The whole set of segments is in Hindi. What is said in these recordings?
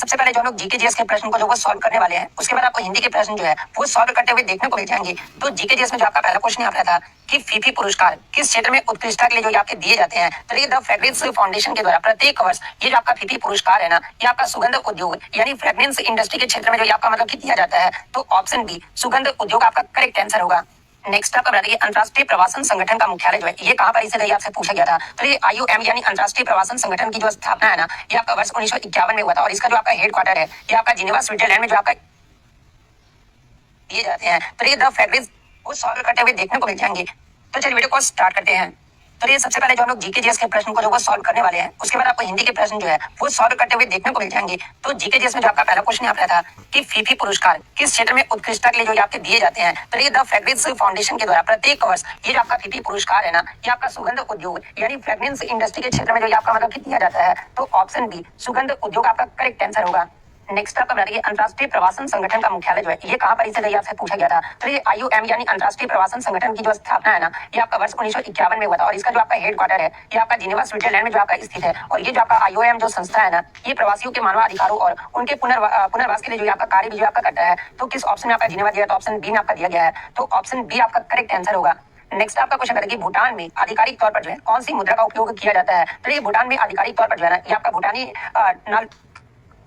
सबसे पहले जो हम लोग जीके जीएस के प्रश्न को जो वो सॉल्व करने वाले हैं, उसके बाद आपको हिंदी के प्रश्न जो है वो सॉल्व करते हुए देखने को मिल जाएंगे। तो जीके जीएस में जो आपका पहला क्वेश्चन आता था कि फीफी पुरस्कार किस क्षेत्र में उत्कृष्टता के लिए जो आपके दिए जाते हैं, तो ये द फ्रेग्रेंस फाउंडेशन के द्वारा प्रत्येक वर्ष ये जो आपका फीफी पुरस्कार है ना, ये आपका सुगंध उद्योग यानी फ्रेग्रेंस इंडस्ट्री के क्षेत्र में जो आपका मतलब कि दिया जाता है। तो ऑप्शन बी सुगंध उद्योग आपका करेक्ट आंसर होगा। नेक्स्ट आपका बताइए अंतर्राष्ट्रीय प्रवासन संगठन का मुख्यालय जो है ये कहाँ पर इसे गई आपसे पूछा गया था। तो ये आईओएम यानी अंतर्राष्ट्रीय प्रवासन संगठन की जो स्थापना है ना, ये आपका वर्ष 1951 में हुआ था और इसका जो आपका हेडक्वार्टर है ये आपका जिनेवा स्विट्जरलैंड में जो आपका दिए जाते हैं। तो ये द फ्रेग्रेंस को सॉल्व करते हुए देखने को मिल जाएंगे। तो चलिए वीडियो को स्टार्ट करते हैं। तो ये सबसे पहले जो हम लोग जीके जीएस के प्रश्न को जो वो सॉल्व करने वाले हैं, उसके बाद आपको हिंदी के प्रश्न जो है वो सॉल्व करते हुए देखने को मिल जाएंगे। तो जीके जीएस में जो आपका पहला क्वेश्चन आता था कि फीफी पुरस्कार किस क्षेत्र में उत्कृष्टता के लिए जो आपके दिए जाते हैं, तो ये द फ्रेग्रेंस फाउंडेशन के द्वारा प्रत्येक वर्ष ये जो आपका फीफी पुरस्कार है ना, ये आपका सुगंध उद्योग यानी फ्रेग्रेंस इंडस्ट्री के क्षेत्र में जो आपका मतलब कि दिया जाता है। तो ऑप्शन बी सुगंध उद्योग आपका करेक्ट आंसर होगा। नेक्स्ट आपका बताइए अंतर्राष्ट्रीय प्रवासन संगठन का मुख्यालय जो है ये कहाँ पर इसे गई आपसे पूछा गया था। तो ये आईओएम यानी अंतर्राष्ट्रीय प्रवासन संगठन की जो स्थापना है ना, ये आपका वर्ष 1951 में हुआ था और इसका जो आपका हेडक्वार्टर है ये आपका जिनेवा स्विट्जरलैंड में जो आपका स्थित है। और ये जो आपका आईओएम जो संस्था है ना, ये प्रवासियों के मानवाधिकारों और उनके पुनर्वास के लिए जो आपका कार्य भी जो आपका करता है। तो किस ऑप्शन में आपका जिनेवा दिया, तो ऑप्शन बी में आपका दिया गया है। तो ऑप्शन बी आपका करेक्ट आंसर होगा। नेक्स्ट आपका क्वेश्चन है कि भूटान में आधिकारिक तौर पर जो है कौन सी मुद्रा का उपयोग किया जाता है। तो ये भूटान में आधिकारिक तौर पर जो है ना, ये आपका भूटानी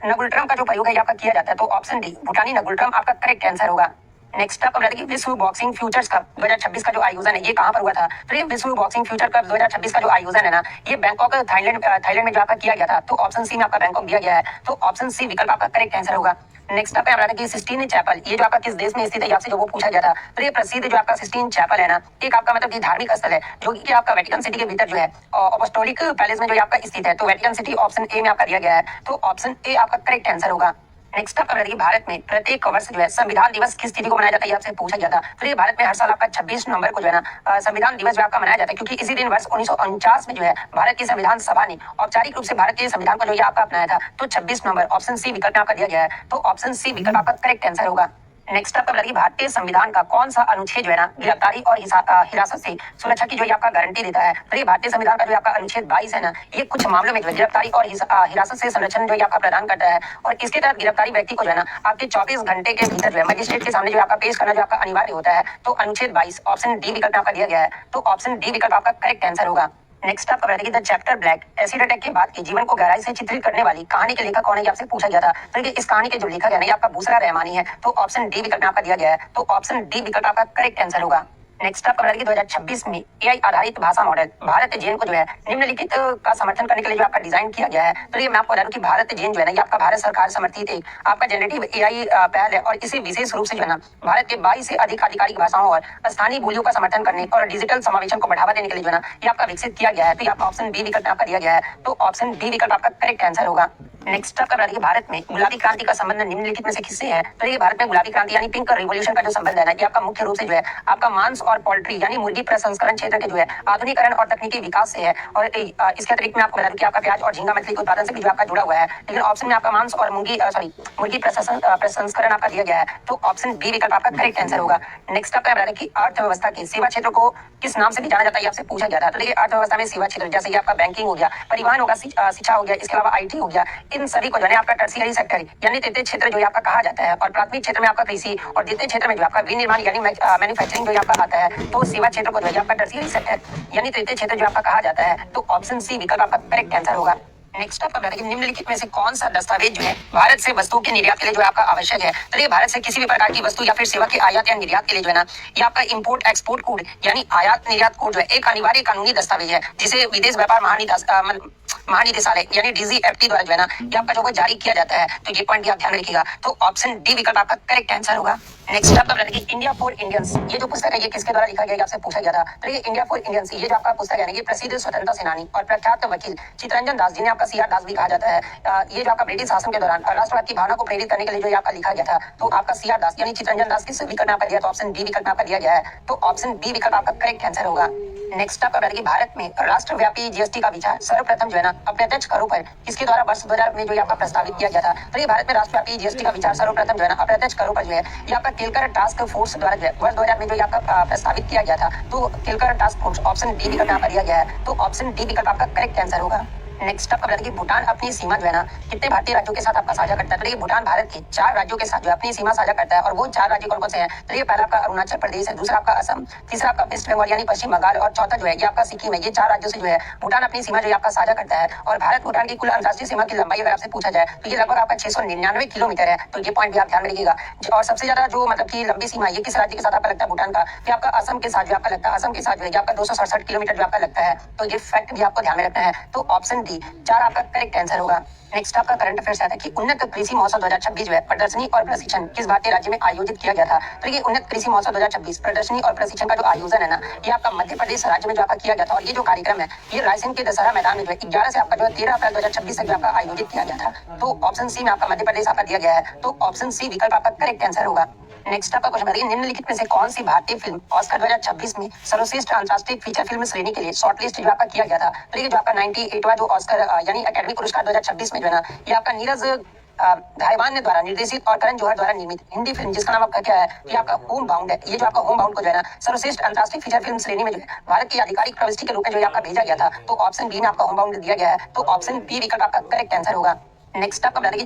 नगुल्ट्रम का जो प्रयोग है आपका किया जाता है। तो ऑप्शन डी भूटानी नगुल्ट्रम आपका करेक्ट आंसर होगा। नेक्स्ट आपका बताइए विश्व बॉक्सिंग फ्यूचर्स कप 2026 का जो आयोजन है ये कहाँ पर हुआ था। तो ये विश्व बॉक्सिंग फ्यूचर कप 2026 का जो आयोजन है ना, ये बैंकॉक थाईलैंड में जो आपका किया गया था। तो ऑप्शन सी में आपका बैंकॉक दिया गया है। तो ऑप्शन सी विकल्प आपका करेक्ट आंसर होगा। नेक्स्ट आपका बताया कि सिस्टीन चैपल ये जो आपका किस देश में स्थित है, आपसे जो वो पूछा गया था। तो ये प्रसिद्ध जो आपका सिस्टीन चैपल है ना, एक आपका मतलब कि धार्मिक स्थल है जो कि आपका वेटिकन सिटी के भीतर जो है अपोस्टोलिक पैलेस में जो आपका स्थित है। तो वेटिकन सिटी ऑप्शन ए में आपका दिया गया है। तो ऑप्शन ए आपका करेक्ट आंसर होगा। नेक्स्ट आपका बताइए भारत में प्रत्येक वर्ष जो है संविधान दिवस किस तिथि को मनाया जाता है, आपसे पूछा गया था। तो ये भारत में हर साल आपका 26 नवंबर को जो है ना संविधान दिवस जो आपका मनाया जाता है, क्योंकि इसी दिन वर्ष 1949 में जो है भारत की संविधान सभा ने औपचारिक रूप से भारत के संविधान को जो है आपका अपनाया था। तो 26 नवंबर ऑप्शन सी विकल्प आपका दिया गया है। तो ऑप्शन सी विकल्प आपका करेक्ट आंसर होगा। नेक्स्ट आपका बताइए भारतीय संविधान का कौन सा अनुच्छेद जो है ना गिरफ्तारी और हिरासत से सुरक्षा की जो आपका गारंटी देता है। तो ये भारतीय संविधान का जो आपका अनुच्छेद 22 है ना, ये कुछ मामलों में जो गिरफ्तारी और हिरासत से संरक्षण जो आपका प्रदान करता है। और इसके तहत गिरफ्तारी व्यक्ति को जो है ना आपके 24 घंटे के भीतर जो है मजिस्ट्रेट के सामने जो आपका पेश करना जो आपका अनिवार्य होता है। तो अनुच्छेद 22 ऑप्शन डी विकल्प आपका दिया गया है। तो ऑप्शन डी विकल्प आपका करेक्ट आंसर होगा। नेक्स्ट आपका बताइए the chapter black acid attack के बाद के जीवन को गहराई से चित्रित करने वाली कहानी के लेखक कौन है, आपसे पूछा गया था। तो इस कहानी के जो लेखक है ना, ये आपका बुशरा रहमानी है। तो ऑप्शन डी विकल्प आपका दिया गया है। तो ऑप्शन डी विकल्प आपका करेक्ट आंसर होगा। नेक्स्ट आपका बताइए 2026 में एआई आधारित भाषा मॉडल भारत जेन को जो है निम्नलिखित का समर्थन करने के लिए जो आपका डिजाइन किया गया है। तो ये मैं आपको बता दूं कि भारत जेन जो है ना, ये आपका भारत सरकार समर्थित एक आपका जनरेटिव एआई पहल है और इसे विशेष रूप से जो है ना भारत के 22 से अधिक आधिकारिक भाषाओं और स्थानीय बोलियों का समर्थन करने और डिजिटल समावेशन को बढ़ावा देने के लिए जो है ना ये आपका विकसित किया गया है। तो आपका ऑप्शन बी विकल्प आपका दिया गया है। तो ऑप्शन बी विकल्प आपका करेक्ट आंसर होगा। नेक्स्ट आपका बताइए भारत में गुलाबी क्रांति का संबंध निम्नलिखित में से किससे है। तो ये भारत में गुलाबी क्रांति यानी पिंक रिवॉल्यूशन का जो संबंध है ना, ये आपका मुख्य रूप से जो है आपका मांस और पोल्ट्री यानी मुर्गी प्रसंस्करण क्षेत्र के जो है आधुनिकरण और तकनीकी विकास से है। और इसके अतिरिक्त में आपको बता दूं कि आपका प्याज और झींगा मछली के उत्पादन से भी जो आपका जुड़ा हुआ है। लेकिन ऑप्शन में आपका मांस और मुर्गी प्रसंस्करण आपका दिया गया है। तो ऑप्शन बी विकल्प आपका करेक्ट आंसर होगा। नेक्स्ट आपका बता दें कि अर्थव्यवस्था के सेवा क्षेत्र को किस नाम से भी जाना जाता है, आपसे पूछा गया था। तो देखिए अर्थव्यवस्था में सेवा क्षेत्र जैसे आपका बैंकिंग हो गया, परिवहन होगा, शिक्षा हो गया, इसके अलावा आईटी हो गया, इन सभी को जो है आपका टर्शियरी सेक्टर यानी तृतीय क्षेत्र जो आपका कहा जाता है। और प्राथमिक क्षेत्र में आपका कृषि और द्वितीय क्षेत्र में जो आपका विनिर्माण यानी मैन्युफैक्चरिंग जो आपका आता है। तो सेवा क्षेत्र को जो है आपका टर्शियरी सेक्टर यानी तृतीय क्षेत्र जो आपका कहा जाता है। तो ऑप्शन सी विकल्प आपका करेक्ट आंसर होगा। नेक्स्ट आपका बताइए निम्नलिखित में से कौन सा दस्तावेज जो है भारत से वस्तुओं के निर्यात के लिए जो आपका आवश्यक है। तो ये भारत से किसी भी प्रकार की वस्तु या फिर सेवा के आयात या निर्यात के लिए जो है ना, ये आपका इंपोर्ट एक्सपोर्ट कोड यानी आयात निर्यात कोड जो है एक अनिवार्य कानूनी दस्तावेज है, जिसे विदेश व्यापार महानिदेशालय यानी डीजीएफटी द्वारा जो है ना ये आपका जो जारी किया जाता है। तो ये पॉइंट भी आप ध्यान रखिएगा। तो ऑप्शन डी विकल्प आपका करेक्ट आंसर होगा। नेक्स्ट आपका बताइए इंडिया फॉर इंडियंस ये जो पुस्तक है ये किसके द्वारा लिखा गया, आपसे पूछा गया था। तो ये इंडिया फॉर इंडियंस ये जो आपका पुस्तक है ये प्रसिद्ध स्वतंत्रता सेनानी और प्रख्यात वकील चितरंजन दास जिन्हें आपका सीआर दास भी कहा जाता है, ये जो आपका ब्रिटिश शासन के दौरान राष्ट्रवाद की भावना को प्रेरित करने के लिए जो आपका लिखा गया था। तो आपका सीआर दास यानी चितरंजन दास किस विकल्प आपका दिया, तो ऑप्शन डी विकल्प आपका दिया गया है। तो ऑप्शन बी विकल्प आपका करेक्ट आंसर होगा। नेक्स्ट आपका बताइए भारत में राष्ट्रव्यापी जीएसटी का विचार सर्वप्रथम जो है ना अप्रत्यक्ष करों पर किसके द्वारा वर्ष 2000 में जो आपका प्रस्तावित किया गया था। तो ये भारत में राष्ट्रव्यापी जीएसटी का विचार सर्वप्रथम जो है ना अप्रत्यक्ष करों पर जो है ये आपका केलकर टास्क फोर्स द्वारा जो है वर्ष 2000 में जो आपका प्रस्तावित किया गया था। तो Kelkar task force option D विकल्प यहाँ पर दिया गया है। तो ऑप्शन डी विकल्प आपका करेक्ट आंसर होगा। नेक्स्ट आपका बता कि भूटान अपनी सीमा जो है ना कितने भारतीय राज्यों के साथ आपका साझा करता है। तो देखिए भूटान भारत के 4 राज्यों के साथ जो है अपनी सीमा साझा करता है और वो 4 राज्य कौन कौन से हैं। तो ये पहला आपका अरुणाचल प्रदेश है, दूसरा आपका असम, तीसरा आपका वेस्ट बंगाल यानी पश्चिम बंगाल और चौथा जो है ये आपका सिक्किम है। ये 4 राज्यों से जो है भूटान अपनी सीमा जो है आपका साझा करता है। और भारत भूटान की कुल अंतर्राष्ट्रीय सीमा की लंबाई अगर आपसे पूछा जाए तो ये लगभग आपका 699 किलोमीटर है। तो ये पॉइंट भी आप ध्यान में रखिएगा। और सबसे ज्यादा जो मतलब की लंबी सीमा ये किस राज्य के साथ आपका लगता है भूटान का, ये आपका असम के साथ जो आपका लगता है। असम के साथ जो है आपका 267 किलोमीटर जो आपका लगता है। तो ये फैक्ट भी आपको ध्यान में रखना है। तो ऑप्शन डी 4 आपका करेक्ट आंसर होगा। नेक्स्ट आपका करंट अफेयर्स आता है कि उन्नत कृषि महोत्सव 2026 जो है प्रदर्शनी और प्रशिक्षण किस भारतीय राज्य में आयोजित किया गया था। तो ये उन्नत कृषि महोत्सव 2026 प्रदर्शनी और प्रशिक्षण का जो आयोजन है ना ये आपका मध्य प्रदेश राज्य में जो आपका किया गया था। और ये जो कार्यक्रम है ये रायसेन के दशहरा मैदान में जो है 11 से आपका जो है 13 अप्रैल 2026 तक जो आपका आयोजित किया गया था। तो ऑप्शन सी में आपका मध्य प्रदेश आपका दिया गया है। तो ऑप्शन सी विकल्प आपका करेक्ट आंसर होगा। नेक्स्ट आपका क्वेश्चन बताइए निम्नलिखित में से कौन सी भारतीय फिल्म ऑस्कर 2026 में सर्वश्रेष्ठ अंतर्राष्ट्रीय फीचर फिल्म श्रेणी के लिए शॉर्टलिस्ट जो आपका किया गया था। तो ये जो आपका 98वां जो ऑस्कर यानी अकेडमी पुरस्कार 2026 में जो है ना ये आपका नीरज धाईवान ने द्वारा निर्देशित और करण जौहर द्वारा निर्मित हिंदी फिल्म जिसका नाम आपका क्या है कि आपका होम बाउंड है। ये जो आपका होम बाउंड को जो है ना सर्वश्रेष्ठ अंतर्राष्ट्रीय फीचर फिल्म श्रेणी में जो है भारत की आधिकारिक प्रविष्टि के रूप में जो है आपका भेजा गया था। तो ऑप्शन बी में आपका होम बाउंड दिया गया है। तो ऑप्शन बी विकल्प आपका करेक्ट आंसर होगा। नेक्स्ट आपका बताइए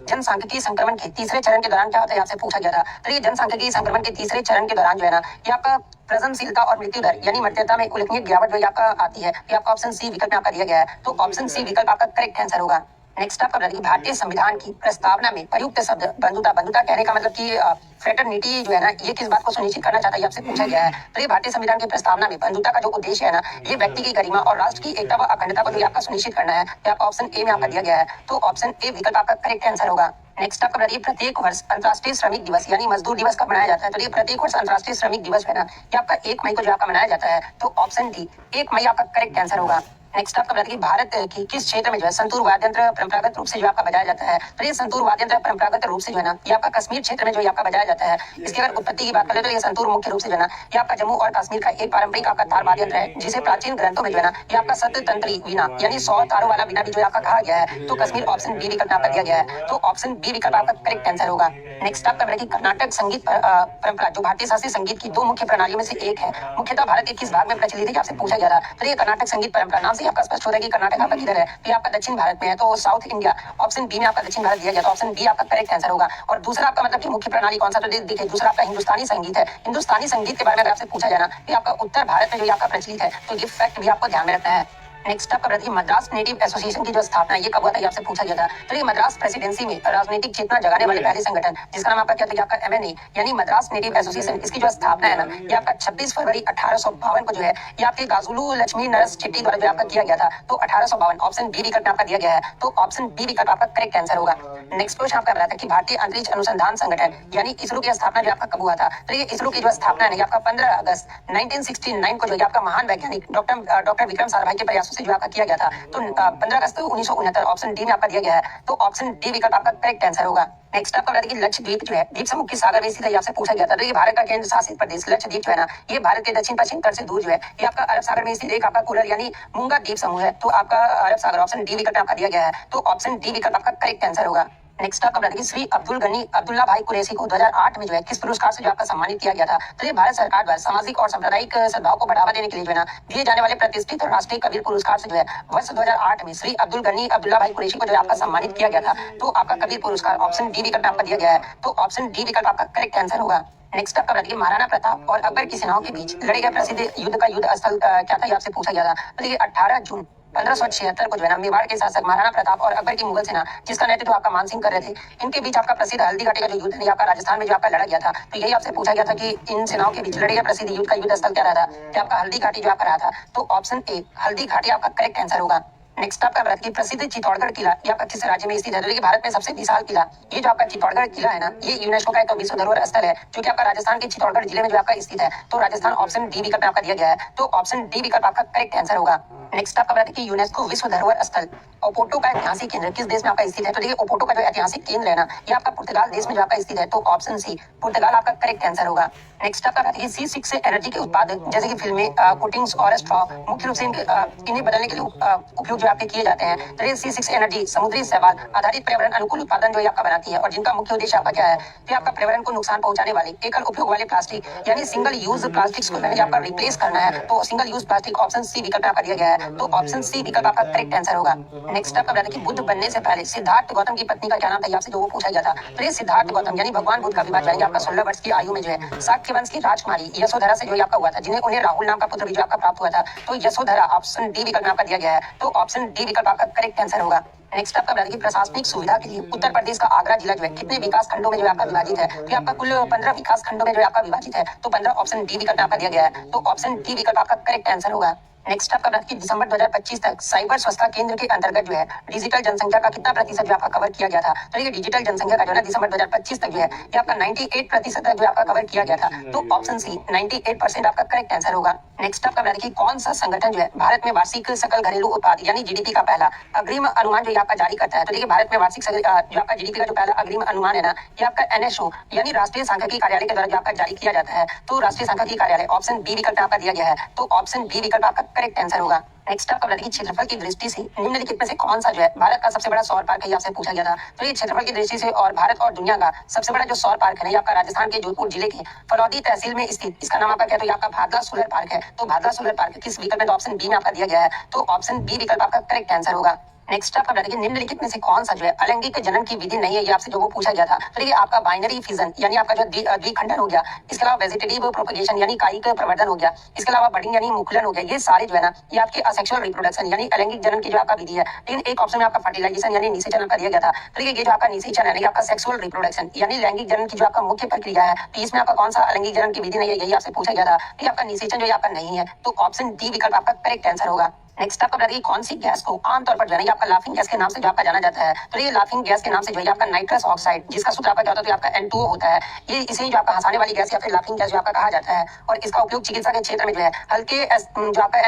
जनसांख्यिकीय संक्रमण के तीसरे चरण के दौरान क्या होता है आपसे पूछा गया था। तो ये जनसांख्यिकीय संक्रमण के तीसरे चरण के दौरान जो है ना ये आपका प्रजननशीलता और मृत्यु दर यानी मृत्यता में उल्लेखनीय गिरावट जो आपका आती है। ये आपका ऑप्शन सी विकल्प में आपका दिया गया है। तो ऑप्शन सी विकल्प आपका करेक्ट आंसर होगा। नेक्स्ट आपका बताइए भारतीय संविधान की प्रस्तावना में प्रयुक्त शब्द बंधुता, बंधुता कहने का मतलब कि फ्रेटर्निटी जो है ना ये किस बात को सुनिश्चित करना चाहता है आपसे पूछा गया है। तो ये भारतीय संविधान की प्रस्तावना में बंधुता का जो उद्देश्य है ना ये व्यक्ति की गरिमा और राष्ट्र की एकता व अखंडता को जो आपका सुनिश्चित करना है। तो आपका ऑप्शन ए में आपका दिया गया है। तो ऑप्शन ए विकल्प आपका करेक्ट आंसर होगा। नेक्स्ट आपका बताइए प्रत्येक वर्ष अंतर्राष्ट्रीय श्रमिक दिवस यानी मजदूर दिवस कब मनाया जाता है। तो ये प्रत्येक वर्ष अंतर्राष्ट्रीय श्रमिक दिवस है ना ये आपका 1 मई को जो आपका मनाया जाता है। तो ऑप्शन डी 1 मई आपका करेक्ट आंसर होगा। नेक्स्ट आपका बताइए भारत की किस क्षेत्र में जो है संतूर वाद्य यंत्र परंपरागत रूप से जो आपका बजाया जाता है। तो ये संतूर वाद्य यंत्र परंपरागत रूप से जो है ना ये आपका कश्मीर क्षेत्र में जो आपका बजाया जाता है। इसकी अगर उत्पत्ति की बात करें तो ये संतूर मुख्य रूप से जो है ना ये आपका जम्मू और कश्मीर का एक पारंपरिक आपका तार वाद्य यंत्र है जिसे प्राचीन ग्रंथों में जो है ना ये आपका सततंत्री वीणा यानी 100 तारों वाला वीणा भी जो आपका कहा गया है। तो कश्मीर ऑप्शन बी विकल्प आपका दिया गया है। तो ऑप्शन बी विकल्प आपका करेक्ट आंसर होगा। नेक्स्ट आपका बताइए कर्नाटक संगीत परंपरा जो भारतीय शास्त्रीय संगीत की 2 मुख्य प्रणालियों में से एक है मुख्यतः भारत के किस भाग में प्रचलित है आपसे पूछा गया था। तो ये कर्नाटक संगीत परंपरा नाम से आपका स्पष्ट होता है कि कर्नाटक आपका किधर है। तो ये आपका दक्षिण भारत में है। तो साउथ इंडिया ऑप्शन बी में आपका दक्षिण भारत दिया गया। तो ऑप्शन बी आपका करेक्ट आंसर होगा। और दूसरा आपका मतलब कि मुख्य प्रणाली कौन सा। तो देखिए दूसरा आपका हिंदुस्तानी संगीत है। हिंदुस्तानी संगीत के बारे में अगर आपसे पूछा जाए ना ये आपका उत्तर भारत में जो आपका प्रचलित है। तो ये फैक्ट भी आपको ध्यान में रखना है। नेक्स्ट आपका बताइए मद्रास नेटिव एसोसिएशन की जो स्थापना ये कब हुआ था ये आपसे पूछा गया था। तो ये मद्रास प्रेसिडेंसी में राजनीतिक चेतना जगाने वाले पहले संगठन जिसका नाम आपका क्या था आपका एमएनए यानी मद्रास नेटिव एसोसिएशन इसकी जो स्थापना है ना ये आपका 26 फरवरी 1852 को जो है ये आपके गाजुलू लक्ष्मी नरस चेट्टी द्वारा जो आपका किया गया था। तो 1852 ऑप्शन बी विकल्प आपका दिया गया है। तो ऑप्शन बी विकल्प आपका करेक्ट आंसर होगा। नेक्स्ट क्वेश्चन आपका बताता है कि भारतीय अंतरिक्ष अनुसंधान संगठन यानी इसरो की स्थापना जो आपका कब हुआ था। तो ये इसरो की जो स्थापना है आपका 15 अगस्त 1969 को जो आपका महान वैज्ञानिक डॉक्टर विक्रम साराभाई के प्रयासों से जो आपका किया गया था। तो 15 अगस्त 1969 ऑप्शन डी में आपका दिया गया है। तो ऑप्शन डी विकल्प आपका करेक्ट आंसर होगा। नेक्स्ट आपका बताइए लक्षद्वीप जो है द्वीप समूह के सागर में स्थित है आपसे पूछा गया था। तो ये भारत का केंद्र शासित प्रदेश लक्षद्वीप जो है ना ये भारत के दक्षिण पश्चिम तट से दूर जो है ये आपका अरब सागर में स्थित एक आपका कुरल यानी मूंगा द्वीप समूह है। तो आपका अरब सागर ऑप्शन डी विकल्प आपका दिया गया है। तो ऑप्शन डी विकल्प आपका करेक्ट आंसर होगा। नेक्स्ट आपका बताइए श्री अब्दुल गनी अब्दुल्ला भाई कुरैशी को 2008 में जो है किस पुरस्कार से जो आपका सम्मानित किया गया था। तो ये भारत सरकार द्वारा सामाजिक और सांप्रदायिक सद्भाव को बढ़ावा देने के लिए जो है ना दिए जाने वाले प्रतिष्ठित राष्ट्रीय कबीर पुरस्कार से जो है वर्ष 2008 में श्री अब्दुल गनी अब्दुल्ला भाई कुरैशी को जो आपका सम्मानित किया गया था। तो आपका कबीर पुरस्कार ऑप्शन डी विकल्प आपका दिया गया है। तो ऑप्शन डी विकल्प आपका करेक्ट आंसर होगा। नेक्स्ट आपका बताइए महाराणा प्रताप और अकबर की सेनाओं के बीच लड़े गए प्रसिद्ध युद्ध का युद्ध स्थल क्या था ये आपसे पूछा गया था। तो देखिए 18 जून 1576 को जो है ना मेवाड़ के शासक महाराणा प्रताप और अकबर की मुगल सेना जिसका नेतृत्व आपका मानसिंह कर रहे थे इनके बीच आपका प्रसिद्ध हल्दी घाटी का जो युद्ध है आपका राजस्थान में जो आपका लड़ा गया था। तो यही आपसे पूछा गया था कि इन सेनाओं के बीच लड़े गए प्रसिद्ध युद्ध का युद्ध स्थल क्या रहा था। कि आपका हल्दी घाटी जो आपका रहा था। तो ऑप्शन ए हल्दी घाटी आपका करेक्ट आंसर होगा। नेक्स्ट आपका भारत की प्रसिद्ध चित्तौड़गढ़ किला ये आपका किस राज्य में स्थित है। तो भारत में सबसे विशाल किला ये जो आपका चित्तौड़गढ़ किला है ना ये यूनेस्को का एक विश्व धरोहर स्थल है जो कि आपका राजस्थान के चित्तौड़गढ़ जिले में जो आपका स्थित है। तो राजस्थान ऑप्शन डी विकल्प आपका दिया गया है। तो ऑप्शन डी विकल्प आपका करेक्ट आंसर होगा। नेक्स्ट आपका बताइए कि यूनेस्को विश्व धरोहर स्थल ओपोटो का ऐतिहासिक केंद्र किस देश में आपका स्थित है। तो देखिए ओपोटो का जो ऐतिहासिक केंद्र है ना ये आपका पुर्तगाल देश में जो आपका स्थित है। तो ऑप्शन सी पुर्तगाल आपका करेक्ट आंसर होगा। नेक्स्ट आपका बात है C6 से एनर्जी के उत्पादक जैसे कि फिल्में, कोटिंग्स और स्ट्रॉ मुख्य रूप से इन्हें बदलने के लिए उपयोग जो आपके किए जाते हैं। तो ये C6 एनर्जी समुद्री शैवाल आधारित पर्यावरण अनुकूल उत्पादन जो आपका बनाती है और जिनका मुख्य उद्देश्य आपका क्या है, तो आपका पर्यावरण को नुकसान पहुंचाने वाले एकल उपयोग वाले प्लास्टिक यानी सिंगल यूज प्लास्टिक्स को आपका रिप्लेस करना है। तो single use plastic option C विकल्प आपका दिया गया है, तो ऑप्शन सी विकल्प आपका करेक्ट आंसर होगा। नेक्स्ट आपका बताया कि बुद्ध बनने से पहले सिद्धार्थ गौतम की पत्नी का क्या नाम था, आपसे जो वो पूछा गया था। तो ये सिद्धार्थ गौतम यानी भगवान बुद्ध का विवाह जाएंगे आपका 16 वर्ष की आयु में जो है शाक्य वंश की राजकुमारी यशोधरा से जो आपका हुआ था, जिन्हें उन्हें राहुल नाम का पुत्र भी जो आपका प्राप्त हुआ था। तो यशोधरा ऑप्शन डी विकल्प आपका दिया गया है, तो ऑप्शन डी विकल्प आपका करेक्ट आंसर होगा। नेक्स्ट आपका बताइए प्रशासनिक सुविधा के लिए उत्तर प्रदेश का आगरा जिला जो है कितने विकास खंडों में जो आपका विभाजित है, तो आपका कुल 15 विकास खंडों में जो आपका विभाजित है। तो 15 ऑप्शन डी विकल्प आपका दिया गया है, तो ऑप्शन डी विकल्प आपका करेक्ट आंसर होगा। नेक्स्ट आपका बात की दिसंबर 2025 तक साइबर स्वच्छता केंद्र के अंतर्गत जो है डिजिटल जनसंख्या का कितना प्रतिशत जो आपका कवर किया गया था। तो ये डिजिटल जनसंख्या का जो है दिसंबर 2025 तक जो है ये आपका 98% तक जो आपका कवर किया गया था। तो ऑप्शन सी 98% आपका करेक्ट आंसर होगा। नेक्स्ट आपका बात की कौन सा संगठन जो है भारत में वार्षिक सकल घरेलू उत्पाद यानी जीडीपी का पहला अग्रिम अनुमान जो आपका जारी करता है। तो देखिए भारत में वार्षिक जो आपका जीडीपी का जो पहला अग्रिम अनुमान है ना, ये आपका एनएसओ यानी राष्ट्रीय सांख्यिकी कार्यालय के द्वारा जो आपका जारी किया जाता है। तो राष्ट्रीय सांख्यिकी कार्यालय ऑप्शन बी विकल्प आपका दिया गया है, तो ऑप्शन बी विकल्प आपका करेक्ट आंसर होगा। नेक्स्ट आपका बताइए क्षेत्रफल की दृष्टि से निम्नलिखित में से कौन सा जो है भारत का सबसे बड़ा सौर पार्क है, आपसे पूछा गया था। तो ये क्षेत्रफल की दृष्टि से और भारत और दुनिया का सबसे बड़ा जो सौर पार्क है ये आपका राजस्थान के जोधपुर जिले के फलौदी तहसील में स्थित, इसका नाम आपका क्या, तो ये आपका भादला सोलर पार्क है। तो भादला सोलर पार्क किस विकल्प में, तो ऑप्शन बी में आपका दिया गया है, तो ऑप्शन बी विकल्प आपका करेक्ट आंसर होगा। नेक्स्ट आपका बताइए निम्नलिखित में से कौन सा जो है अलैंगिक जनन की विधि नहीं है, ये आपसे जो वो पूछा गया था। तो ये आपका बाइनरी फिजन यानी आपका जो द्विखंडन हो गया, इसके अलावा वेजिटेटिव प्रोपगेशन यानी कायिक प्रवर्धन हो गया, इसके अलावा बडिंग यानी मुकुलन हो गया, ये सारे जो है ना ये आपके असेक्सुअल रिप्रोडक्शन यानी अलैंगिक जनन की जो आपका विधि है। लेकिन एक ऑप्शन में आपका फर्टिलाइजेशन यानी निषेचन आपका दिया गया था। तो ये जो आपका निषेचन है आपका सेक्सुअल रिप्रोडक्शन यानी लैंगिक जनन की जो आपका मुख्य प्रक्रिया है, तो इसमें आपका कौन सा अलैंगिक जनन की विधि नहीं है, यही आपसे पूछा गया था। तो आपका निषेचन जो आपका नहीं है, तो ऑप्शन डी विकल्प आपका करेक्ट आंसर होगा। नेक्स्ट आपका बताइए कौन सी गैस को आमतौर पर जो है आपका लाफिंग गैस के नाम से जो आपका जाना जाता है। तो ये लाफिंग गैस के नाम से जो है आपका नाइट्रस ऑक्साइड, जिसका सूत्र आपका क्या होता है, तो आपका N2O होता है। ये इसे जो आपका हंसाने वाली गैस या फिर लाफिंग गैस जो आपका कहा जाता है, और इसका उपयोग चिकित्सा के क्षेत्र में जो है हल्के जो आपका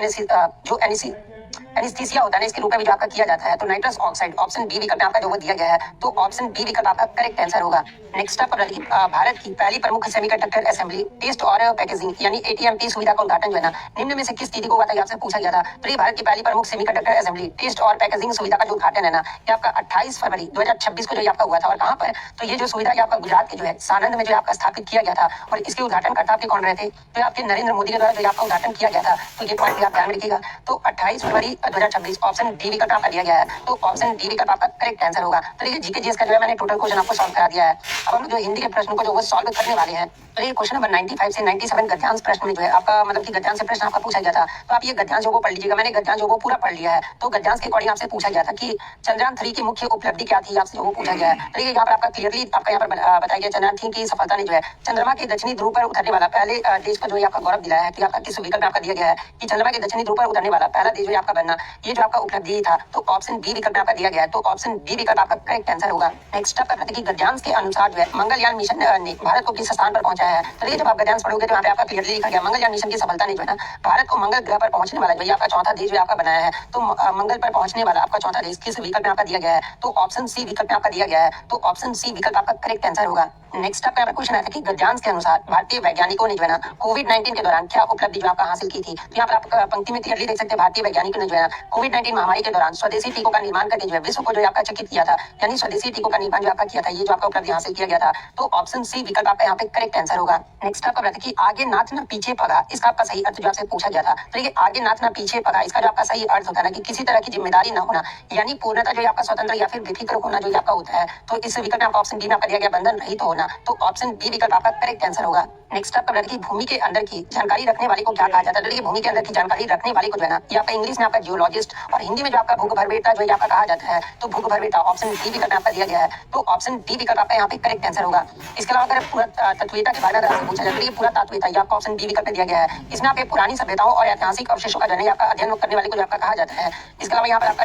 एनेस्थीसिया होता है ना, इसके रूप में भी जो आपका किया जाता है। तो नाइट्रस ऑक्साइड ऑप्शन बी विकल्प आपका जो वो दिया गया है, तो ऑप्शन बी विकल्प आपका करेक्ट आंसर होगा। नेक्स्ट आपका भारत की पहली प्रमुख सेमीकंडक्टर असेंबली टेस्ट और पैकेजिंग यानी ATMP सुविधा का उद्घाटन जो है ना निम्न में से किस तिथि को हुआ था, आपसे पूछा गया था। तो ये भारत की पहली प्रमुख सेमीकंडक्टर असेंबली टेस्ट और पैकेजिंग सुविधा का जो उद्घाटन है ना, ये आपका 28 फरवरी 2026 को जो आपका हुआ था। और कहाँ पर, तो ये जो सुविधा आपका गुजरात के जो है सानंद में जो आपका स्थापित किया गया था। और इसके उद्घाटनकर्ता आपके कौन रहे थे, तो आपके नरेंद्र मोदी के द्वारा जो आपका उद्घाटन किया गया था। तो ये पॉइंट आप ध्यान में रखिएगा। तो 28 फरवरी 2026 ऑप्शन डी विकल्प आपका दिया गया है, तो ऑप्शन डी विकल्प आपका करेक्ट आंसर होगा। तो देखिए जीके जीएस का जो है मैंने टोटल क्वेश्चन आपको सॉल्व करा दिया है। अब हम जो हिंदी के प्रश्न को जो वो सॉल्व करने वाले हैं। तो ये क्वेश्चन नंबर 95 से 97 गद्यांश प्रश्न में जो है आपका मतलब कि गद्यांश से प्रश्न आपका पूछा गया था। तो आप ये गद्यांश को पढ़ लीजिएगा, मैंने गद्यांश को पूरा पढ़ लिया है। तो गद्यांश के अकॉर्डिंग आपसे पूछा गया था कि चंद्रयान 3 की मुख्य उपलब्धि क्या थी, आपसे वो पूछा गया है। तो ये यहाँ पर आपका क्लियरली आपका यहाँ पर बताया गया चंद्रयान 3 की सफलता ने जो है चंद्रमा के दक्षिणी ध्रुव पर उतरने वाला पहले देश को जो आपका गौरव दिलाया है। कि आपका किस विकल्प में आपका दिया गया है कि चंद्रमा के दक्षिणी ध्रुव पर उतरने वाला पहला देश जो आपका बनना, ये जो आपका उपलब्धि था। तो ऑप्शन बी विकल्प आपका दिया गया है, तो ऑप्शन बी विकल्प आपका करेक्ट आंसर होगा। नेक्स्ट आपका कहते हैं कि गद्यांश के अनुसार जो है मंगलयान मिशन ने भारत को किस स्थान पर पहुंचाया है। तो ये जब आप गद्यांश पढ़ोगे तो यहाँ पे आपका क्लियरली लिखा गया मंगलयान मिशन की सफलता ने जो है ना भारत को मंगल ग्रह पर पहुंचने वाला जो आपका चौथा देश जो आपका बनाया है। तो मंगल पर पहुंचने वाला आपका चौथा देश किस विकल्प में आपका दिया गया है, तो ऑप्शन सी विकल्प में आपका दिया गया है, तो ऑप्शन सी विकल्प आपका करेक्ट आंसर होगा। नेक्स्ट आपका क्वेश्चन आता है कि गद्यांश के अनुसार भारतीय वैज्ञानिकों ने जो है ना कोविड-19 के दौरान क्या उपलब्धि जो आपका हासिल की थी। तो यहाँ पर आप पंक्ति में क्लियरली देख सकते हैं भारतीय वैज्ञानिकों ने जो है ना कोविड-19 महामारी के दौरान स्वदेशी टीकों का निर्माण करके जो है विश्व को जो आपका चकित किया था, यानी स्वदेशी टीकों का निर्माण जो आपका किया था, ये जो आपका उपलब्धि हासिल किया गया था। तो ऑप्शन सी विकल्प आपका यहाँ पे करेक्ट आंसर होगा। नेक्स्ट आपका बताते कि आगे नाथ ना पीछे पगा, इसका आपका सही अर्थ जो आपसे पूछा गया था। तो ये आगे नाथ ना पीछे पगा, इसका जो आपका सही अर्थ होता है ना कि किसी तरह की जिम्मेदारी न होना, यानी पूर्णता जो आपका स्वतंत्र या फिर बेफिक्र होना जो आपका होता है। तो इस विकल्प में आपका ऑप्शन डी में आपका दिया गया बंधन रहित होना, तो ऑप्शन बी विकल्प आपका करेक्ट आंसर होगा। नेक्स्ट आपका बताते कि भूमि के अंदर की जानकारी रखने वाले को क्या कहा जाता है। तो भूमि के अंदर की जानकारी रखने वाले को जो है ना ये आपका इंग्लिश में आपका जियोलॉजिस्ट और हिंदी में जो आपका भूगर्भवेत्ता जो आपका कहा जाता है। तो भूगर्भवेत्ता ऑप्शन डी विकल्प आपका दिया गया है, तो ऑप्शन डी विकल्प आपका यहाँ पे करेक्ट आंसर होगा। इसके अलावा अगर पुरातत्ववेत्ता के बारे में अगर पूछा जाए तो पुरातत्ववेत्ता ये आपका ऑप्शन डी विकल्प में दिया गया है। इसमें आपके पुरानी सभ्यताओं और ऐतिहासिक अवशेषों का जो है आपका अध्ययन करने वाले को जो आपका कहा जाता है। इसके अलावा यहाँ पर आपका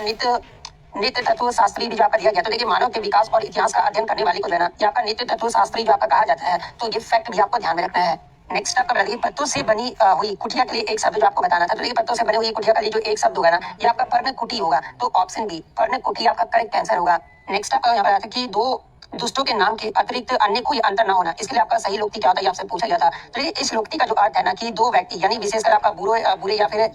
नित्य तत्व शास्त्री भी जो आपका दिया गया। तो देखिए मानव के विकास और इतिहास का अध्ययन करने वाले को जो है ना ये आपका नित्य तत्व शास्त्री जो आपका कहा जाता है। तो ये फैक्ट भी आपको ध्यान में रखना है। नेक्स्ट आपका बताइए पत्तों से बनी हुई कुटिया के लिए एक शब्द जो आपको बताना था। तो देखिए पत्तों से बनी हुई कुटिया के लिए जो एक शब्द होगा ना ये आपका पर्णकुटी होगा, तो ऑप्शन बी पर्णकुटी आपका करेक्ट आंसर होगा। नेक्स्ट आपका यहाँ पर आता है कि दो दुष्टों के नाम के अतिरिक्त अन्य कोई अंतर न होना, इसके लिए आपका सही लोक्ति क्या होता है, ये आपसे पूछा गया था। तो ये इस लोक्ति का जो अर्थ है ना कि दो व्यक्ति यानी विशेषकर आपका बुरे या फिर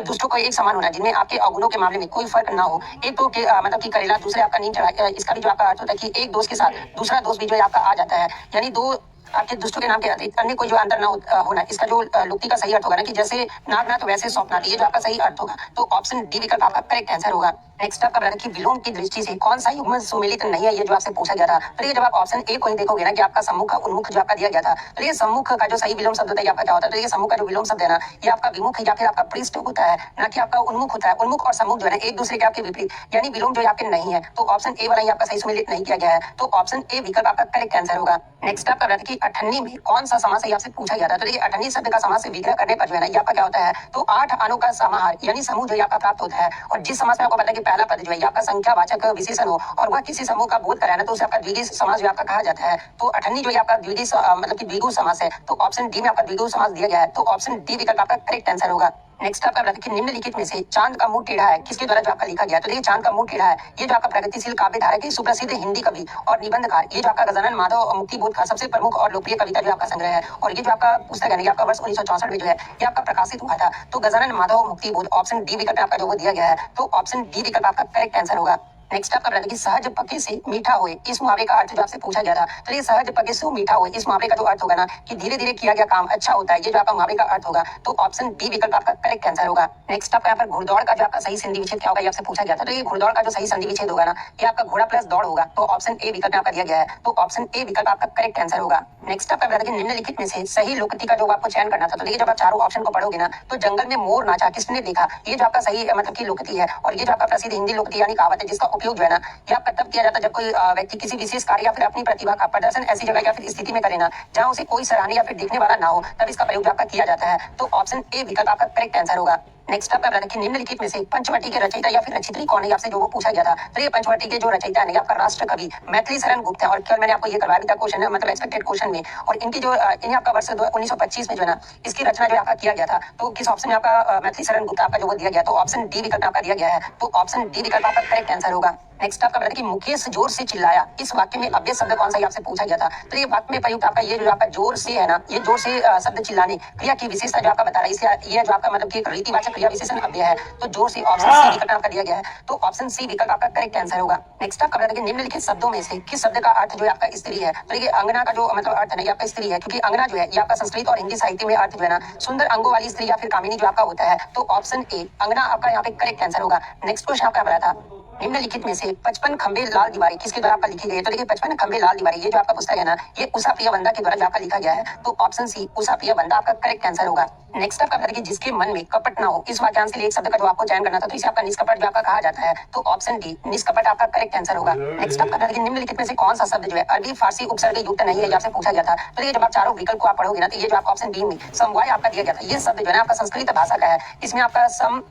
दुष्टों को एक समान होना, जिनमें आपके अवगुणों के मामले में कोई फर्क ना हो। एक तो मतलब कि करेला, दूसरे आपका नींद चढ़ा, इसका भी जो आपका अर्थ होता है कि एक दोस्त के साथ दूसरा दोस्त भी जो है आपका आ जाता है, यानी दो आपके दुष्टों के नाम के अतिरिक्त अन्य कोई जो अंतर ना होना। इसका जो लुक्ति का सही अर्थ होगा ना कि जैसे नागनाथ वैसे स्वप्नाथ, ये जो आपका सही अर्थ होगा। तो ऑप्शन डी विकल्प आपका करेक्ट आंसर होगा। नेक्स्ट आपका कि विलोम की दृष्टि से कौन सा युग्म सुमेलित नहीं है, ये जो आपसे पूछा गया था। तो ये जब आप ऑप्शन ए को ही देखोगे ना कि आपका सम्मुख का उन्मुख जो आपका दिया गया था, तो ये सम्मुख का जो सही विलोम शब्द होता है आपका क्या होता है। तो ये सम्मुख का जो विलोम शब्द है ना, ये आपका विमुख या फिर आपका पृष्ठ होता है, ना कि आपका उन्मुख होता है। उन्मुख और सम्मुख जो है ना एक दूसरे के आपके विपरीत, यानी विलोम जो आपके नहीं है। तो ऑप्शन ए वाला ही आपका सही सुमेलित नहीं किया गया है। तो ऑप्शन ए विकल्प आपका करेक्ट आंसर होगा। नेक्स्ट आपका कि अठन्नी में कौन सा समास है, आपसे पूछा गया था। तो ये अठन्नी शब्द का समास से विग्रह करने पर जो है ना ये आपका क्या होता है, तो 8 अणु का समाहार यानी समूह जो आपका प्राप्त होता है। और जिस समास में आपको पता है कि पहला पद जो है आपका संख्यावाचक विशेषण हो और वह किसी समूह का बोध कराए ना, तो उसे आपका द्विगु समास जो आपका कहा जाता है। तो अठन्नी जो आपका द्विगु मतलब कि द्विगु समास है। तो ऑप्शन डी में आपका द्विगु समास दिया गया है। तो ऑप्शन डी विकल्प आपका करेक्ट आंसर होगा। नेक्स्ट आपका देखिए निम्नलिखित में से चांद का मुंह टेढ़ा है किसके द्वारा जो आपका लिखा गया। तो देखिए चांद का मुंह टेढ़ा है, ये जो आपका प्रगतिशील काव्य धारा के सुप्रसिद्ध हिंदी कवि और निबंधकार, ये जो आपका गजानन माधव मुक्ति बोध का सबसे प्रमुख और लोकप्रिय कविता जो आपका संग्रह है। और ये जो आपका पुस्तक है आपका वर्ष 1964 में जो है ये आपका प्रकाशित हुआ था। तो गजानन माधव मुक्ति बोध ऑप्शन डी विकल्प आपका जो वो दिया गया है। तो ऑप्शन डी विकल्प आपका करेक्ट आंसर होगा। नेक्स्ट आपका कि सहज पके से मीठा होए, इस मुहावरे का अर्थ जो आपसे पूछा गया था। तो ये सहज पके से मीठा होए, इस मुहावरे का जो अर्थ होगा ना कि धीरे धीरे किया गया काम अच्छा होता है, ये जो आपका मुहावरे का अर्थ होगा। तो ऑप्शन बी विकल्प आपका करेक्ट आंसर होगा। नेक्स्ट आपका यहाँ पर घुड़दौड़ का जो आपका सही संधि विच्छेद क्या होगा, ये आपसे पूछा गया था। तो ये घुड़दौड़ का जो सही संधि विच्छेद होगा ना, ये आपका घोड़ा प्लस दौड़ होगा। तो ऑप्शन ए विकल्प आपका दिया गया है। तो ऑप्शन ए विकल्प आपका करेक्ट आंसर होगा। नेक्स्ट आपका निम्नलिखित में से सही लोकोक्ति का जो आपको चयन करना था। तो देखिए जब आप चारों ऑप्शन को पढ़ोगे ना, तो जंगल में मोर नाचा किसने देखा, ये जो आपका सही मतलब की लोकोक्ति है। और ये जो आपका प्रसिद्ध हिंदी लोकोक्ति यानी कहावत है, जिसका उपयोग जो है ना ये आपका तब किया जाता है जब कोई व्यक्ति किसी विशेष कार्य या फिर अपनी प्रतिभा का प्रदर्शन ऐसी जगह या फिर स्थिति में करे ना जहां उसे कोई सराहनीय या फिर देखने वाला ना हो, तब इसका प्रयोग आपका किया जाता है। तो ऑप्शन ए विकल्प आपका करेक्ट आंसर होगा। नेक्स्ट आपका निम्नलिखित में से पंचवटी के रचयिता या फिर रचित्री कौन है, आपसे जो वो पूछा गया था। तो ये पंचवटी के जो रचयिता है आपका राष्ट्र कवि मैथिली शरण गुप्त है। और केवल मैंने आपको ये करवाया भी था क्वेश्चन है मतलब एक्सपेक्टेड क्वेश्चन में। और इनकी जो इन्हें आपका वर्ष 1925 में जो है ना इसकी रचना जो आपका किया गया था। तो किस ऑप्शन में आपका मैथिली शरण गुप्त आपका जो वो दिया गया। तो ऑप्शन डी विकल्प आपका दिया गया है। तो ऑप्शन डी विकल्प आपका करेक्ट आंसर होगा। नेक्स्ट आपका कि मुकेश जोर से चिल्लाया, इस वाक्य में अव्यय शब्द कौन सा, आपसे पूछा गया था। तो ये वाक्य में प्रयुक्त आपका ये जो आपका जोर से है ना, ये जोर से शब्द चिल्लाने क्रिया की विशेषता जो आपका बता रहा है, इसलिए ये जो आपका मतलब कि एक रीतिवाचक क्रिया विशेषण अव्यय है। तो जोर से ऑप्शन सी विकल्प आपका दिया गया है। तो ऑप्शन सी विकल्प आपका करेक्ट आंसर होगा। नेक्स्ट आपका निम्नलिखित शब्दों में से किस शब्द का अर्थ जो है आपका स्त्री है। तो देखिए अंगना का जो मतलब अर्थ है आपका स्त्री है, क्योंकि अंगना जो है ये आपका संस्कृत और हिंदी साहित्य में अर्थ जो है ना सुंदर अंगों वाली स्त्री या फिर कामिनी जो आपका होता है। तो ऑप्शन ए अंगना आपका यहाँ पे करेक्ट आंसर होगा। नेक्स्ट क्वेश्चन आपका बता था निम्नलिखित में से 55 खंबे लाल दीवारी किसके द्वारा आपका लिखी गई है। तो देखिए 55 खंबे लाल दीवारी ये जो आपका पुस्तक है ना ये उषा प्रिय वंदा के द्वारा जो आपका लिखा गया है। तो ऑप्शन सी उषा प्रिय वंदा आपका करेक्ट आंसर होगा। नेक्स्ट आपका कि जिसके मन में कपट ना हो, इस वाक्यांश के लिए एक शब्द का जो आपको चयन करना था। तो इसे आपका निष्कपट जो आपका कहा जाता है। तो ऑप्शन डी निष्कपट आपका करेक्ट आंसर होगा। नेक्स्ट आपका निम्नलिखित में से कौन सा शब्द जो है अरबी फारसी उपसर्ग युक्त नहीं है, आपसे पूछा गया था। तो ये जब आप चारों विकल्प को आप पढ़ोगे ना, तो ये जो आपका ऑप्शन बी में समवाय आपका दिया गया था, ये शब्द जो है ना आपका संस्कृत भाषा का है। इसमें आपका सम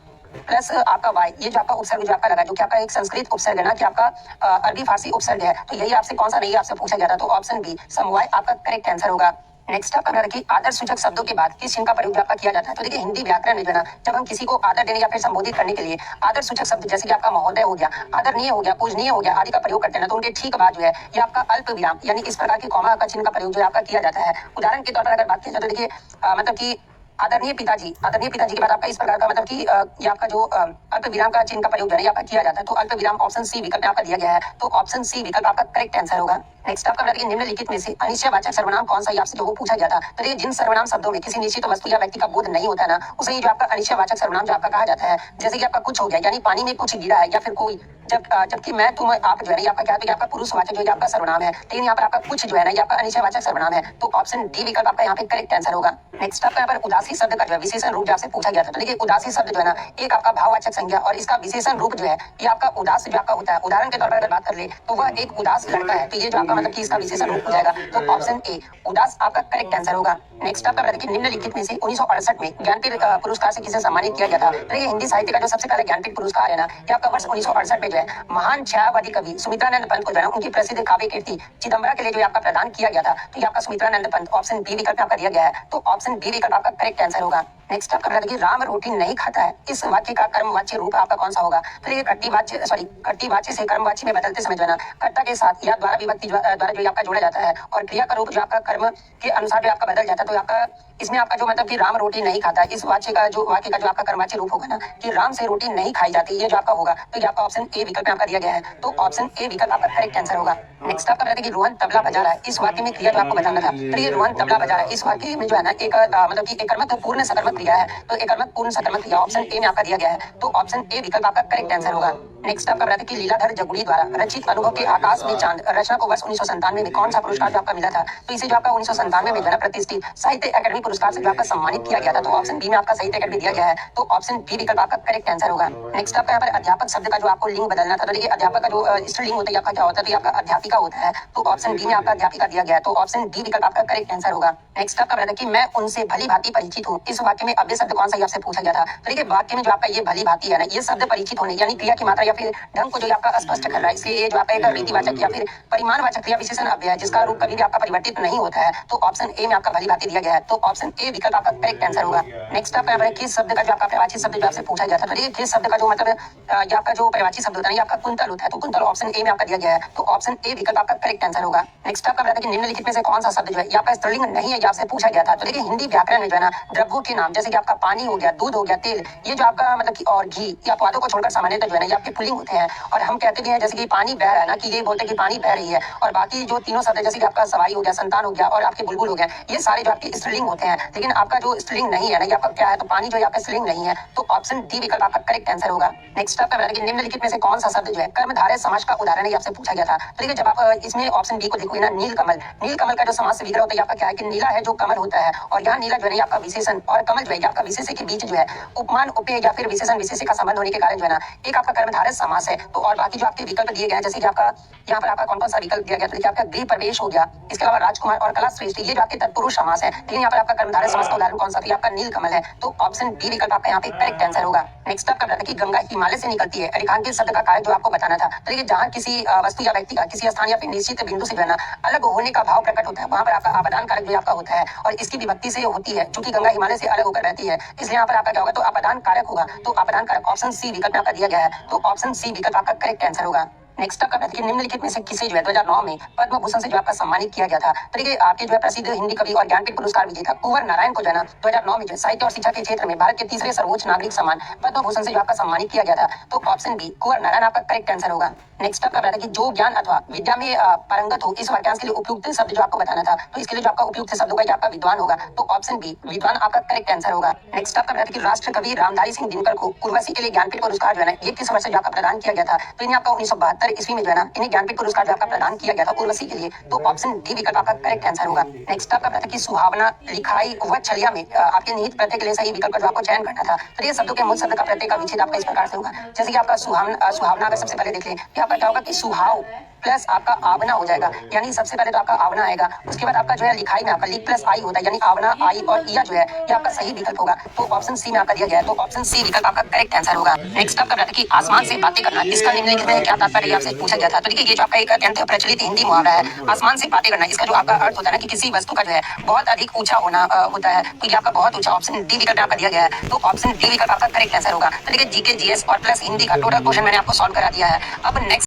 प्लस आपका वाई, ये जो आपका उपसर्ग जो आपका लगा जो कि आपका एक संस्कृत उपसर्ग है ना कि आपका अरबी फारसी उपसर्ग है। तो यही आपसे कौन सा नहीं है, आपसे पूछा गया था। तो ऑप्शन बी समवाय आपका करेक्ट आंसर होगा। नेक्स्ट आपका कि आदर सूचक शब्दों के बाद किस चिन्ह का प्रयोग आपका किया जाता है। तो देखिए हिंदी व्याकरण में जो है ना जब हम किसी को आदर देने या फिर संबोधित करने के लिए आदर सूचक शब्द जैसे कि आपका महोदय हो गया, आदरणीय हो गया, पूजनीय हो गया आदि का प्रयोग करते हैं ना, तो उनके ठीक बाद जो है ये आपका अल्प विराम यानी इस प्रकार के कॉमा का चिन्ह का प्रयोग जो है आपका किया जाता है। उदाहरण के तौर पर अगर बात की जाए तो देखिए मतलब की आदरणीय पिताजी के बाद आपका इस प्रकार का मतलब कि ये आपका जो अल्प विराम का चिन्ह का प्रयोग जो है आपका किया जाता है। तो अल्प विराम ऑप्शन सी विकल्प में आपका दिया गया है। तो ऑप्शन सी विकल्प आपका करेक्ट आंसर होगा। नेक्स्ट आपका निम्नलिखित में से अनिश्चयवाचक सर्वनाम कौन सा, आपसे जो वो पूछा गया था। तो ये जिन सर्वनाम शब्दों में किसी निश्चित वस्तु या व्यक्ति का बोध नहीं होता है ना, उसे जो आपका अनिश्चयवाचक सर्वनाम जो आपका कहा जाता है। जैसे कि आपका कुछ हो गया यानी पानी में कुछ गिरा है, या फिर कोई जबकि मैं तुम आप जो है आपका क्या है आपका पुरुषवाचक जो है आपका सर्वनाम है। लेकिन यहाँ पर आपका कुछ जो है ना ये आपका अनिश्चयवाचक सर्वनाम है। तो ऑप्शन डी विकल्प आपका यहाँ पे करेक्ट आंसर होगा। नेक्स्ट आपका यहाँ पर उदासी शब्द का जो है विशेषण रूप आपसे पूछा गया था। तो देखिए उदासी शब्द जो है ना एक आपका भाववाचक संज्ञा और इसका विशेषण रूप जो है ये आपका उदास जो आपका होता है। उदाहरण के तौर पर अगर बात कर ले तो वह एक उदास लड़का है। तो ये जो आपका मतलब कि इसका विशेषण रूप हो जाएगा। तो ऑप्शन ए उदास आपका करेक्ट आंसर होगा। नेक्स्ट आपका निम्नलिखित में से 1968 में ज्ञानपीठ पुरस्कार से किसे सम्मानित किया गया था। तो ये हिंदी साहित्य का जो सबसे पहले ज्ञानपीठ पुरस्कार है ना ये आपका वर्ष 1968 में जो है महान छायावादी कवि सुमित्रानंद पंत को जो है उनकी प्रसिद्ध काव्य कीर्ति चिदम्बरा के लिए जो आपका प्रदान किया गया था। तो ये आपका सुमित्रानंद पंत ऑप्शन बी विकल्प आपका दिया गया है। तो ऑप्शन बी विकल्प आपका करेक्ट आंसर होगा। नेक्स्ट आपका देखिए राम रोटी नहीं खाता है, इस वाक्य का कर्मवाच्य रूप आपका कौन सा होगा? तो देखिए कट्टी वाच्य से कर्मवाच्य में बदलते समय जो है ना कर्ता के साथ या द्वारा विभक्ति द्वारा जो आपका जोड़ा जाता है और क्रिया का रूप जो आपका कर्म के अनुसार जो आपका बदल जाता है। तो आपका इसमें आपका जो मतलब कि राम रोटी नहीं खाता, इस वाक्य का जो आपका कर्मवाच्य रूप होगा ना कि राम से रोटी नहीं खाई जाती, ये जो आपका होगा तो ये आपका ऑप्शन ए विकल्प में आपका दिया गया है। तो ऑप्शन ए विकल्प आपका करेक्ट आंसर होगा। नेक्स्ट आपका कहते हैं कि रोहन तबला बजा रहा है, इस वाक्य में क्रिया जो आपको बताना था। तो ये रोहन तबला बजा रहा है, इस वाक्य में जो है ना एक मतलब कि एक कर्मक पूर्ण सकर्मक क्रिया है, तो एक कर्मक पूर्ण सकर्मक क्रिया ऑप्शन ए में आपका दिया गया है। तो ऑप्शन ए विकल्प आपका करेक्ट आंसर होगा। नेक्स्ट आपका बताते कि लीलाधर जगुड़ी द्वारा रचित अनुभव के आकाश में चांद रचना को वर्ष 1997 में कौन सा पुरस्कार जो आपका मिला था? तो इसे जो आपका 1997 में जो है प्रतिष्ठित साहित्य अकादमी पुरस्कार से जो आपका सम्मानित किया गया था। तो ऑप्शन बी में आपका साहित्य अकादमी दिया गया है। तो ऑप्शन बी विकल्प आपका करेक्ट आंसर होगा। नेक्स्ट आपका यहाँ पर अध्यापक शब्द का जो आपको लिंग बदलना था। तो देखिए अध्यापक का जो स्त्रीलिंग होता है आपका क्या होता है? तो आपका अध्यापिका होता है। तो ऑप्शन डी में आपका अध्यापिका दिया गया है। तो ऑप्शन डी विकल्प आपका करेक्ट आंसर होगा। नेक्स्ट आपका बताया कि मैं उनसे भली भांति परिचित हूँ, इस वाक्य में अव्यय शब्द कौन सा आपसे पूछा गया था? तो देखिए वाक्य में जो आपका ये भली भांति है ना, ये शब्द परिचित होने यानी क्रिया की मात्रा या फिर ढंग को जो आपका स्पष्ट कर रहा है, इसलिए ये जो आपका एक रीतिवाचक या फिर परिमाणवाचक क्रिया विशेषण अव्यय है जिसका रूप कभी भी आपका परिवर्तित नहीं होता है। तो ऑप्शन ए में आपका भली भांति दिया गया है। तो ऑप्शन ए विकल्प आपका करेक्ट आंसर होगा। नेक्स्ट आपका यहाँ पर किस शब्द का जो आपका प्रवाची शब्द जो आपसे पूछा गया था? तो देखिए किस शब्द का जो मतलब ये आपका जो प्रवाची शब्द होता है, ये आपका कुंतल होता है। तो कुंतल ऑप्शन ए में आपका दिया गया है। तो ऑप्शन ए विकल्प आपका करेक्ट आंसर होगा। नेक्स्ट आपका बताया कि निम्नलिखित में से कौन सा शब्द जो है ये आपका स्त्रीलिंग नहीं है, ये आपसे पूछा गया था। तो देखिए हिंदी व्याकरण में जो है ना द्रव्यों के नाम जैसे कि आपका पानी हो गया, दूध हो गया, तेल, ये जो आपका मतलब कि और घी या अपवादों को छोड़कर सामान्यतः जो है ना ये आपके पुल्लिंग होते हैं। और हम कहते भी हैं जैसे कि पानी बह रहा है ना, कि ये बोलते हैं कि पानी बह रही है। और बाकी जो तीनों शब्द जैसे कि आपका सवाई हो गया, संतान हो गया और आपके बुलबुल हो गया, ये सारे जो आपके स्त्रीलिंग होते हैं। लेकिन आपका जो स्त्रीलिंग नहीं है ना, ये आपका क्या है? तो पानी जो है आपका स्त्रीलिंग नहीं है। तो ऑप्शन डी विकल्प आपका करेक्ट आंसर होगा। नेक्स्ट आपका बताया कि निम्नलिखित में से कौन सा शब्द जो है कर्मधारय समास का उदाहरण है, आपसे पूछा गया था। तो देखिए जब आप इसमें ऑप्शन बी को देखोगे ना, नीलकमल, नीलकमल का जो समास से विग्रह होता है आपका क्या है कि नीला है जो कमल होता है, और यहाँ नीला जो है आपका विशेषण और कमल जो है आपका विशेषण के बीच जो है उपमान उपमेय या फिर विशेषण विशेषण का संबंध होने के कारण जो है ना एक आपका कर्मधारय समास है। तो और बाकी जो आपके विकल्प दिए गए हैं जैसे कि आपका यहाँ पर आपका कौन कौन सा विकल्प दिया गया? तो देखिए आपका गृह प्रवेश हो गया, इसके अलावा राजकुमार और कला श्रेष्ठ, ये जो आपके तत्पुरुष समास है। लेकिन यहाँ पर आपका कर्मधारय समास का उदाहरण कौन सा? तो आपका नीलकमल है। तो ऑप्शन बी विकल्प आपका यहाँ पे करेक्ट आंसर होगा। नेक्स्ट आपका बताया कि गंगा हिमालय से निकलती है, रेखांकित शब्द का कार्य जो आपको बताना था। तो देखिए जहाँ किसी वस्तु या व्यक्ति का किसी स्थान या फिर निश्चित बिंदु से जो है ना अलग होने का भाव प्रकट होता है, वहाँ पर आपका आपादान कारक जो आपका होता है और इसकी विभक्ति से होती है। चूंकि गंगा हिमालय से अलग होकर रहती है इसलिए यहाँ पर आपका क्या होगा? तो आपादान कारक होगा। तो आपादान कारक ऑप्शन सी विकल्प आपका दिया गया है। तो ऑप्शन सी विकल्प आपका करेक्ट आंसर होगा। नेक्स्ट आपका बताइए निम्नलिखित में से किसे जो है 2009 में पद्म भूषण से जो आपका सम्मानित किया गया था? तो देखिए आपके जो है प्रसिद्ध हिंदी कवि और ज्ञानपीठ पुरस्कार विजेता कुंवर नारायण को जो है ना 2009 में जो साहित्य और शिक्षा के क्षेत्र में भारत के तीसरे सर्वोच्च नागरिक सम्मान पद्म भूषण से जो आपका सम्मानित किया गया था। तो ऑप्शन बी कुंवर नारायण आपका करेक्ट आंसर होगा। नेक्स्ट आपका बताया कि जो ज्ञान अथवा विद्या में पारंगत हो, इस वाक्यांश के लिए उपयुक्त शब्द जो आपको बताना था। तो इसके लिए जो आपका उपयुक्त शब्द होगा आपका विद्वान होगा। तो ऑप्शन बी विद्वान आपका करेक्ट आंसर होगा। नेक्स्ट आपका बताया कि राष्ट्र कवि रामधारी सिंह दिनकर को उर्वशी के लिए ज्ञानपीठ पुरस्कार जो है ना ये किस वर्ष जो आपका प्रदान किया गया था? तो इन्हें आपका 1972 ईस्वी में जो है ना इन्हें ज्ञानपीठ पुरस्कार जो आपका प्रदान किया गया था उर्वशी के लिए। तो ऑप्शन डी विकल्प आपका करेक्ट आंसर होगा। नेक्स्ट आपका बताया कि सुहावना, लिखाई व छलिया में आपके निहित प्रत्यय के लिए सही विकल्प जो आपको चयन करना था। तो ये शब्दों के मूल शब्द का प्रत्यय का विच्छेद आपका इस प्रकार से होगा जैसे कि आपका सुहावना अगर सबसे पहले देख लें कि आपका क्या होगा कि सुहाव प्लस आपका आवना हो जाएगा, यानी सबसे पहले तो आपका आवना आएगा। उसके बाद आपका जो है लिखाई में आपका लिख प्लस आई होता है, यानी आवना आई और इया जो है ये आपका सही विकल्प होगा। तो ऑप्शन सी में आपका दिया गया है। तो ऑप्शन सी विकल्प आपका करेक्ट आंसर होगा। नेक्स्ट आपका बताया कि आसमान से बातें करना, इसका निम्नलिखित में क्या तात्पर्य आपसे पूछा गया था? तो देखिए ये जो आपका एक अत्यंत प्रचलित हिंदी मुहावरा है आसमान से बातें करना, इसका जो आपका अर्थ होता है ना कि किसी वस्तु का जो है बहुत अधिक ऊंचा होना होता है। तो ये आपका बहुत ऊंचा ऑप्शन डी विकल्प आपका दिया गया है। तो ऑप्शन डी विकल्प आपका करेक्ट आंसर होगा। तो देखिए जीके जीएस और प्लस हिंदी का टोटल क्वेश्चन मैंने आपको सॉल्व करा दिया है। अब नेक्स्ट